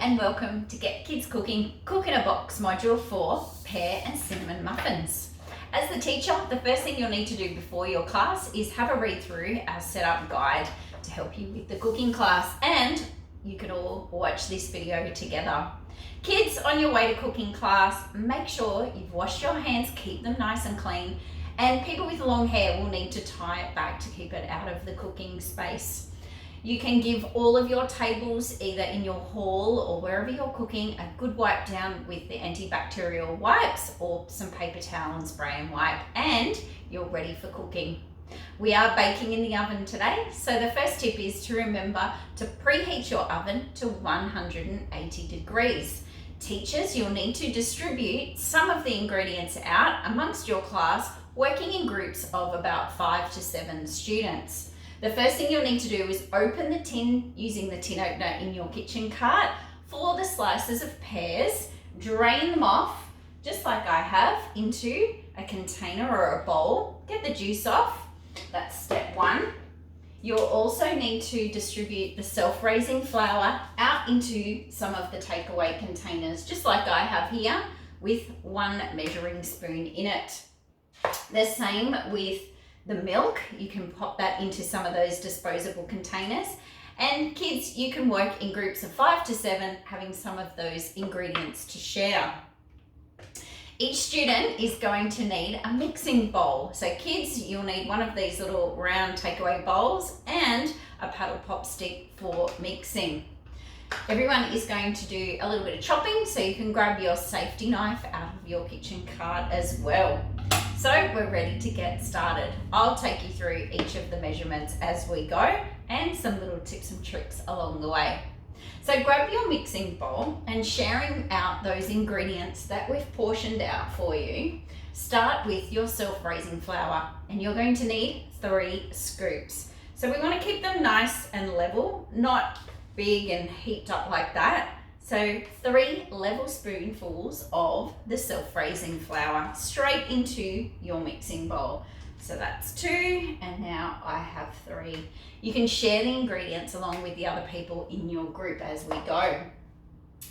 and welcome to Get Kids Cooking Cook in a Box Module 4 Pear and Cinnamon Muffins. As the teacher, the first thing you'll need to do before your class is have a read through our setup guide to help you with the cooking class, and you can all watch this video together. Kids, on your way to cooking class, make sure you've washed your hands, keep them nice and clean, and people with long hair will need to tie it back to keep it out of the cooking space. You can give all of your tables, either in your hall or wherever you're cooking, a good wipe down with the antibacterial wipes or some paper towel and spray and wipe, and you're ready for cooking. We are baking in the oven today, so the first tip is to remember to preheat your oven to 180 degrees. Teachers, you'll need to distribute some of the ingredients out amongst your class, working in groups of about 5 to 7 students. The first thing you'll need to do is open the tin using the tin opener in your kitchen cart for the slices of pears, drain them off, just like I have, into a container or a bowl. Get the juice off, that's step one. You'll also need to distribute the self-raising flour out into some of the takeaway containers, just like I have here, with one measuring spoon in it. The same with the milk, you can pop that into some of those disposable containers. And kids, you can work in groups of 5 to 7, having some of those ingredients to share. Each student is going to need a mixing bowl. So kids, you'll need one of these little round takeaway bowls and a paddle pop stick for mixing. Everyone is going to do a little bit of chopping, so you can grab your safety knife out of your kitchen cart as well. So we're ready to get started. I'll take you through each of the measurements as we go and some little tips and tricks along the way. So grab your mixing bowl and sharing out those ingredients that we've portioned out for you. Start with your self-raising flour, and you're going to need 3 scoops. So we want to keep them nice and level, not big and heaped up like that. So 3 level spoonfuls of the self-raising flour straight into your mixing bowl. So that's 2, and now I have 3. You can share the ingredients along with the other people in your group as we go.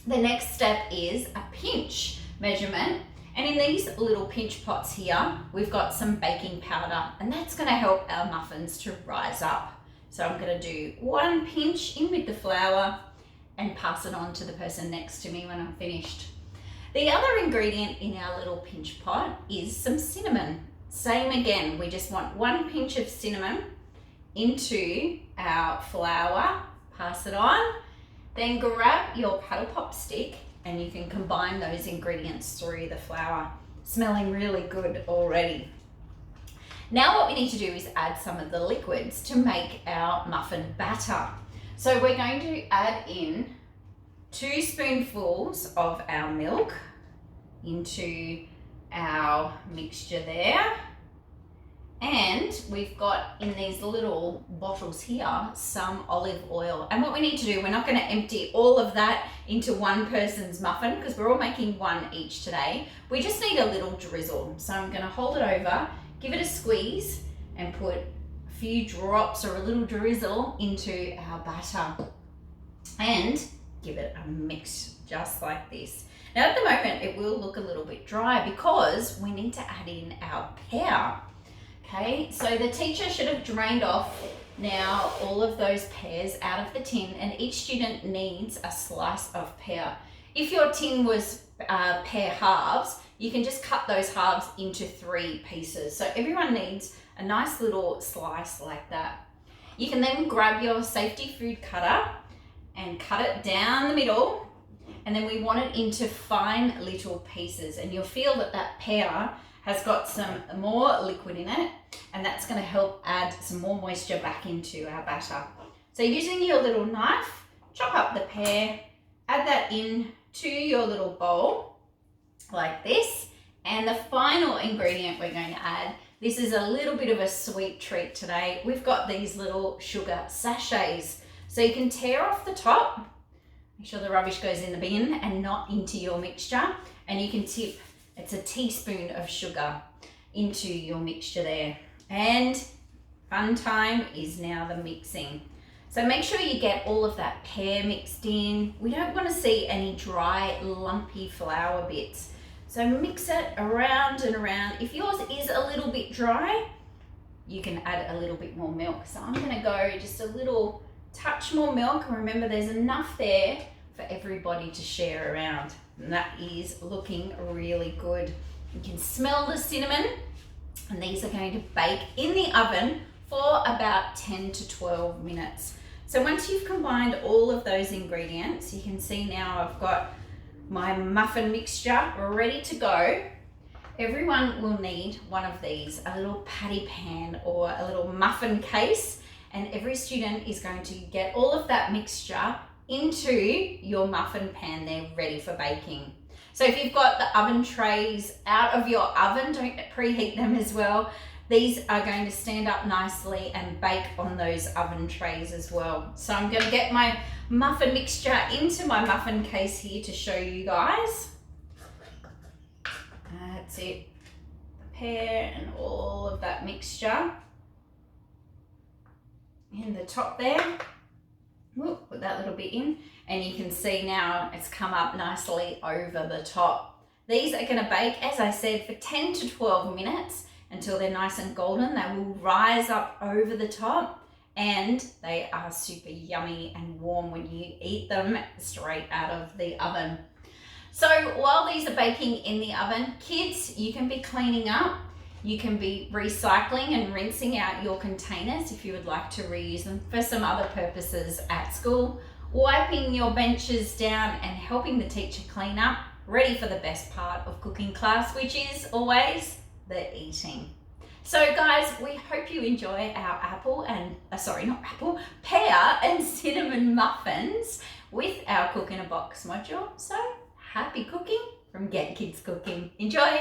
The next step is a pinch measurement. And in these little pinch pots here, we've got some baking powder, and that's going to help our muffins to rise up. So I'm going to do 1 pinch in with the flour and pass it on to the person next to me when I'm finished. The other ingredient in our little pinch pot is some cinnamon. Same again, we just want 1 pinch of cinnamon into our flour, pass it on, then grab your paddle pop stick and you can combine those ingredients through the flour. Smelling really good already. Now what we need to do is add some of the liquids to make our muffin batter. So we're going to add in 2 spoonfuls of our milk into our mixture there. And we've got in these little bottles here some olive oil. And what we need to do, we're not going to empty all of that into one person's muffin because we're all making 1 each today. We just need a little drizzle. So I'm going to hold it over, give it a squeeze, and put a few drops or a little drizzle into our batter and give it a mix just like this. Now at the moment it will look a little bit dry because we need to add in our pear. Okay, so the teacher should have drained off now all of those pears out of the tin, and each student needs a slice of pear. If your tin was pear halves, you can just cut those halves into 3 pieces. So everyone needs a nice little slice like that. You can then grab your safety food cutter and cut it down the middle, and then we want it into fine little pieces, and you'll feel that that pear has got some more liquid in it, and that's going to help add some more moisture back into our batter. So using your little knife, chop up the pear, add that in to your little bowl like this, and the final ingredient we're going to add, this is a little bit of a sweet treat today. We've got these little sugar sachets. So you can tear off the top, make sure the rubbish goes in the bin and not into your mixture, and you can tip, it's a teaspoon of sugar into your mixture there. And fun time is now the mixing. So make sure you get all of that pear mixed in. We don't want to see any dry, lumpy flour bits. So mix it around and around. If yours is a little bit dry, you can add a little bit more milk. So I'm going to go just a little touch more milk. And remember, there's enough there for everybody to share around. And that is looking really good. You can smell the cinnamon, and these are going to bake in the oven for about 10 to 12 minutes. So once you've combined all of those ingredients, you can see now I've got my muffin mixture ready to go. Everyone will need one of these, a little patty pan or a little muffin case, and every student is going to get all of that mixture into your muffin pan there ready for baking. So if you've got the oven trays out of your oven, don't preheat them as well. These are going to stand up nicely and bake on those oven trays as well. So I'm going to get my muffin mixture into my muffin case here to show you guys. That's it. The pear and all of that mixture in the top there. Put that little bit in, and you can see now it's come up nicely over the top. These are going to bake, as I said, for 10 to 12 minutes until they're nice and golden. They will rise up over the top, and they are super yummy and warm when you eat them straight out of the oven. So while these are baking in the oven, kids, you can be cleaning up. You can be recycling and rinsing out your containers if you would like to reuse them for some other purposes at school, wiping your benches down and helping the teacher clean up, ready for the best part of cooking class, which is always the eating. So guys, we hope you enjoy our pear and cinnamon muffins with our Cook in a Box module. So happy cooking from Get Kids Cooking. Enjoy!